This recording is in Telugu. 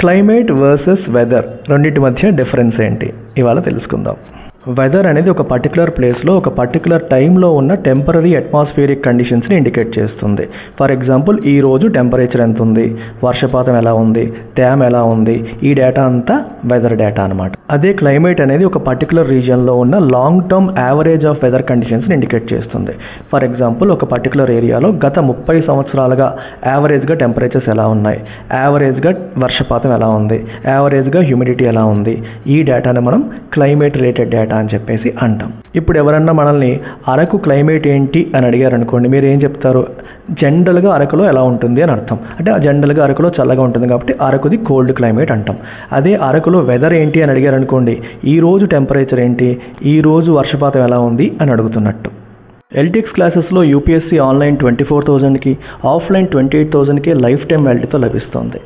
క్లైమేట్ వర్సెస్ వెదర్ రెండింటి మధ్య డిఫరెన్స్ ఏంటి ఇవాళ తెలుసుకుందాం. వెదర్ అనేది ఒక పర్టికులర్ ప్లేస్లో ఒక పర్టికులర్ టైంలో ఉన్న టెంపరీ అట్మాస్ఫియరిక్ కండిషన్స్ని ఇండికేట్ చేస్తుంది. ఫర్ ఎగ్జాంపుల్ ఈ రోజు టెంపరేచర్ ఎంత ఉంది, వర్షపాతం ఎలా ఉంది, తేమ ఎలా ఉంది, ఈ డేటా అంతా వెదర్ డేటా అనమాట. అదే క్లైమేట్ అనేది ఒక పర్టికులర్ రీజియన్లో ఉన్న long term average of weather కండిషన్స్ని ఇండికేట్ చేస్తుంది. ఫర్ ఎగ్జాంపుల్ ఒక పర్టికులర్ ఏరియాలో గత 30 సంవత్సరాలుగా యావరేజ్గా టెంపరేచర్స్ ఎలా ఉన్నాయి, యావరేజ్గా వర్షపాతం ఎలా ఉంది, యావరేజ్గా హ్యూమిడిటీ ఎలా ఉంది, ఈ డేటాని మనం క్లైమేట్ రిలేటెడ్ డేటా అని చెప్పేసి అంటాం. ఇప్పుడు ఎవరన్నా మనల్ని అరకు క్లైమేట్ ఏంటి అని అడిగారు అనుకోండి, మీరు ఏం చెప్తారు? జనరల్గా అరకులో ఎలా ఉంటుంది అని అర్థం. అంటే జనరల్గా అరకులో చల్లగా ఉంటుంది కాబట్టి అరకుది కోల్డ్ క్లైమేట్ అంటాం. అదే అరకులో వెదర్ ఏంటి అని అడిగారు అనుకోండి, ఈ రోజు టెంపరేచర్ ఏంటి, ఈ రోజు వర్షపాతం ఎలా ఉంది అని అడుగుతున్నట్టు. ఎల్టీఎక్స్ క్లాసెస్లో యూపీఎస్సీ ఆన్లైన్ 24,000కి, ఆఫ్లైన్ 28,000కి లైఫ్ టైం వ్యాలిటీతో లభిస్తుంది.